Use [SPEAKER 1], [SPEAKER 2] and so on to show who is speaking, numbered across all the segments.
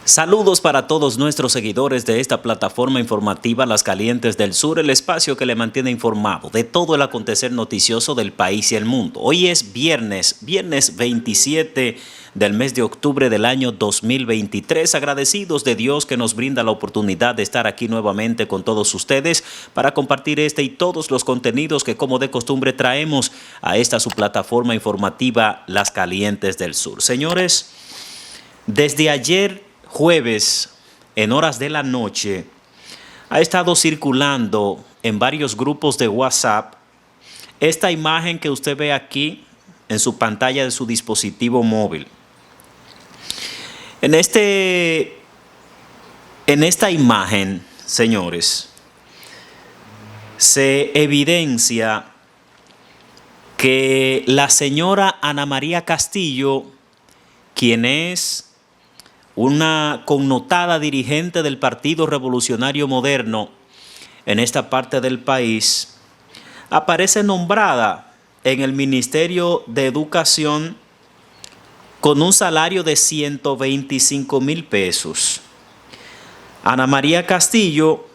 [SPEAKER 1] Saludos para todos nuestros seguidores de esta plataforma informativa Las Calientes del Sur, el espacio que le mantiene informado de todo el acontecer noticioso del país y el mundo. Hoy es viernes 27 del mes de octubre del año 2023. Agradecidos de Dios que nos brinda la oportunidad de estar aquí nuevamente con todos ustedes para compartir este y todos los contenidos que como de costumbre traemos a esta su plataforma informativa Las Calientes del Sur. Señores, desde ayer jueves, en horas de la noche, ha estado circulando en varios grupos de WhatsApp esta imagen que usted ve aquí en su pantalla de su dispositivo móvil. En esta imagen, señores, se evidencia que la señora Ana María Castillo, quien es una connotada dirigente del Partido Revolucionario Moderno en esta parte del país, aparece nombrada en el Ministerio de Educación con un salario de 125,000 pesos. Ana María Castillo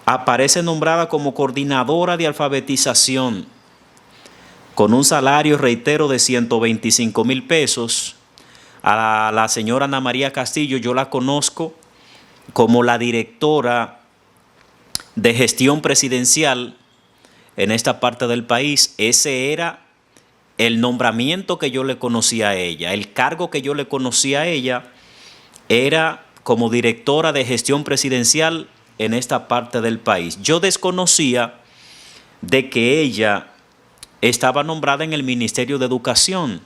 [SPEAKER 1] aparece nombrada como coordinadora de alfabetización con un salario, reitero, de 125,000 pesos. A la señora Ana María Castillo yo la conozco como la directora de gestión presidencial en esta parte del país. Ese era el nombramiento que yo le conocía a ella. El cargo que yo le conocía a ella era como directora de gestión presidencial en esta parte del país. Yo desconocía de que ella estaba nombrada en el Ministerio de Educación.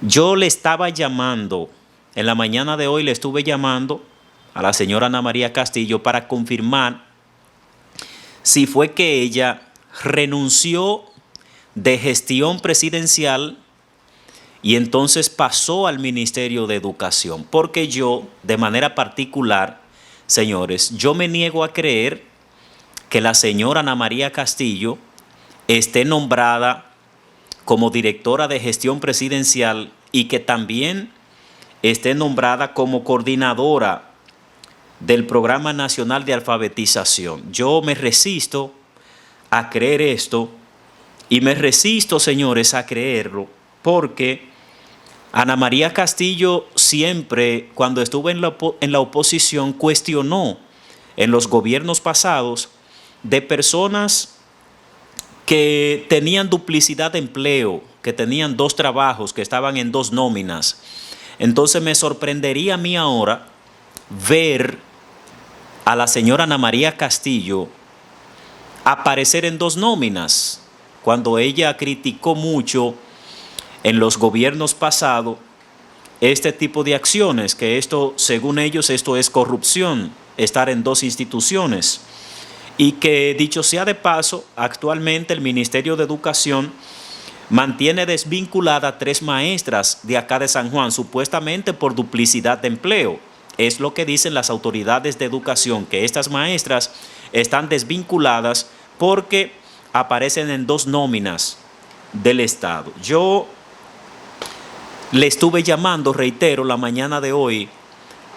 [SPEAKER 1] Yo le estaba llamando, en la mañana de hoy le estuve llamando a la señora Ana María Castillo para confirmar si fue que ella renunció de gestión presidencial y entonces pasó al Ministerio de Educación. Porque yo, de manera particular, señores, yo me niego a creer que la señora Ana María Castillo esté nombrada como directora de gestión presidencial y que también esté nombrada como coordinadora del Programa Nacional de Alfabetización. Yo me resisto a creer esto y me resisto, señores, a creerlo porque Ana María Castillo siempre, cuando estuvo en la oposición, cuestionó en los gobiernos pasados de personas que tenían duplicidad de empleo, que tenían dos trabajos, que estaban en dos nóminas. Entonces me sorprendería a mí ahora ver a la señora Ana María Castillo aparecer en dos nóminas, cuando ella criticó mucho en los gobiernos pasados este tipo de acciones, que esto, según ellos, esto es corrupción, estar en dos instituciones. Y que, dicho sea de paso, actualmente el Ministerio de Educación mantiene desvinculada a 3 maestras de acá de San Juan, supuestamente por duplicidad de empleo. Es lo que dicen las autoridades de educación, que estas maestras están desvinculadas porque aparecen en dos nóminas del Estado. Yo le estuve llamando, reitero, la mañana de hoy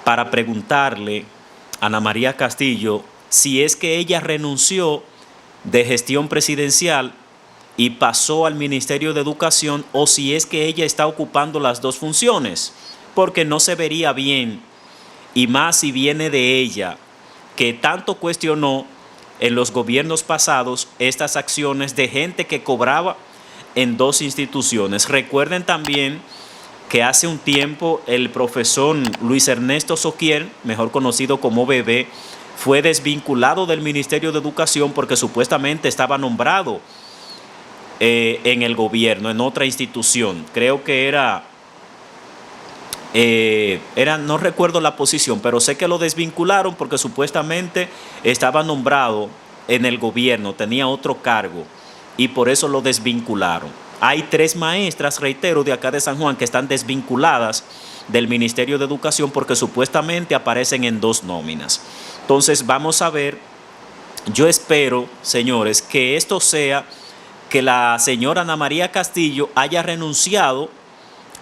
[SPEAKER 1] para preguntarle a Ana María Castillo si es que ella renunció de gestión presidencial y pasó al Ministerio de Educación o si es que ella está ocupando las dos funciones, porque no se vería bien, y más si viene de ella, que tanto cuestionó en los gobiernos pasados estas acciones de gente que cobraba en dos instituciones. Recuerden también que hace un tiempo el profesor Luis Ernesto Soquier, mejor conocido como Bebé, fue desvinculado del Ministerio de Educación porque supuestamente estaba nombrado en el gobierno, en otra institución. Creo que no recuerdo la posición, pero sé que lo desvincularon porque supuestamente estaba nombrado en el gobierno, tenía otro cargo y por eso lo desvincularon. Hay 3 maestras, reitero, de acá de San Juan que están desvinculadas del Ministerio de Educación porque supuestamente aparecen en dos nóminas. Entonces vamos a ver, yo espero, señores, que esto sea que la señora Ana María Castillo haya renunciado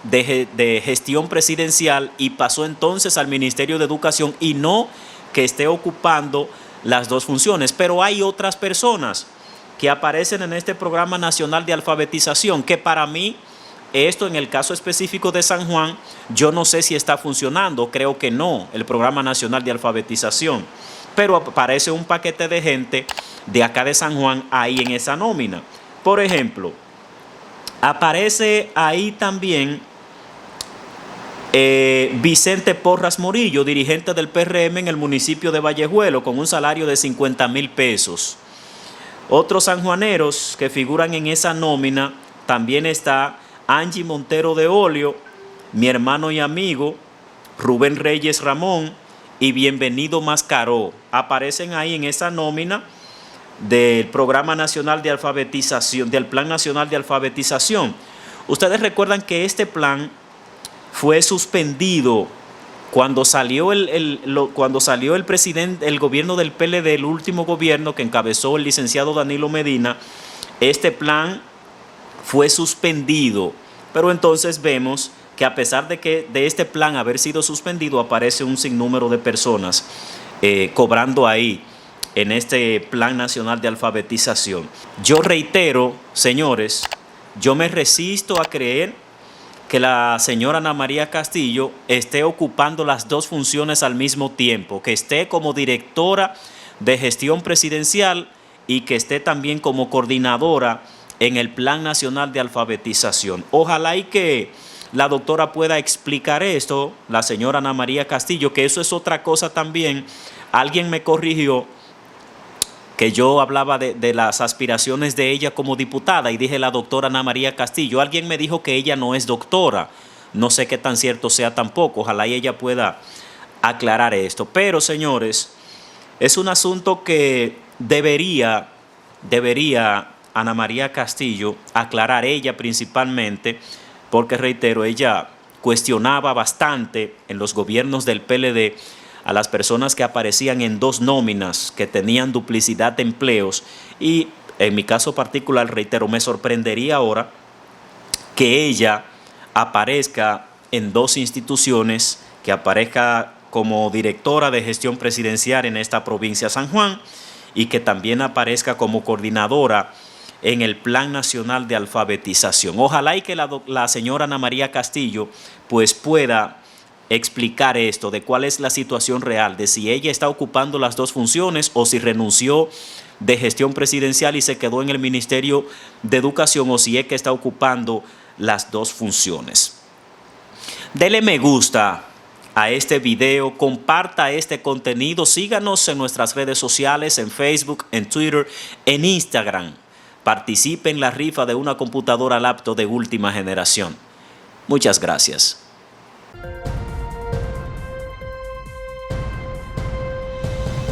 [SPEAKER 1] de gestión presidencial y pasó entonces al Ministerio de Educación, y no que esté ocupando las dos funciones. Pero hay otras personas que aparecen en este Programa Nacional de Alfabetización que para mí, esto en el caso específico de San Juan, yo no sé si está funcionando, creo que no, el Programa Nacional de Alfabetización. Pero aparece un paquete de gente de acá de San Juan ahí en esa nómina. Por ejemplo, aparece ahí también Vicente Porras Morillo, dirigente del PRM en el municipio de Vallejuelo, con un salario de 50,000 pesos. Otros sanjuaneros que figuran en esa nómina, también está Angie Montero de Olio, mi hermano y amigo Rubén Reyes Ramón y Bienvenido Mascaró. Aparecen ahí en esa nómina del Programa Nacional de Alfabetización, del Plan Nacional de Alfabetización. Ustedes recuerdan que este plan fue suspendido cuando salió el presidente, el gobierno del PLD, el último gobierno que encabezó el licenciado Danilo Medina. Este plan fue suspendido, pero entonces vemos que a pesar de este plan haber sido suspendido, aparece un sinnúmero de personas cobrando ahí en este Plan Nacional de Alfabetización. Yo reitero, señores, yo me resisto a creer que la señora Ana María Castillo esté ocupando las dos funciones al mismo tiempo, que esté como directora de gestión presidencial y que esté también como coordinadora en el Plan Nacional de Alfabetización. Ojalá y que la doctora pueda explicar esto, la señora Ana María Castillo, que eso es otra cosa también. Alguien me corrigió que yo hablaba de las aspiraciones de ella como diputada y dije la doctora Ana María Castillo. Alguien me dijo que ella no es doctora. No sé qué tan cierto sea tampoco. Ojalá y ella pueda aclarar esto. Pero, señores, es un asunto que debería Ana María Castillo aclarar, ella principalmente, porque reitero, ella cuestionaba bastante en los gobiernos del PLD a las personas que aparecían en dos nóminas, que tenían duplicidad de empleos, y en mi caso particular, reitero, me sorprendería ahora que ella aparezca en dos instituciones, que aparezca como directora de gestión presidencial en esta provincia San Juan y que también aparezca como coordinadora en el Plan Nacional de Alfabetización. Ojalá y que la señora Ana María Castillo pues pueda explicar esto, de cuál es la situación real, de si ella está ocupando las dos funciones o si renunció de gestión presidencial y se quedó en el Ministerio de Educación, o si es que está ocupando las dos funciones. Dele me gusta a este video, comparta este contenido, síganos en nuestras redes sociales, en Facebook, en Twitter, en Instagram. Participe en la rifa de una computadora laptop de última generación. Muchas gracias.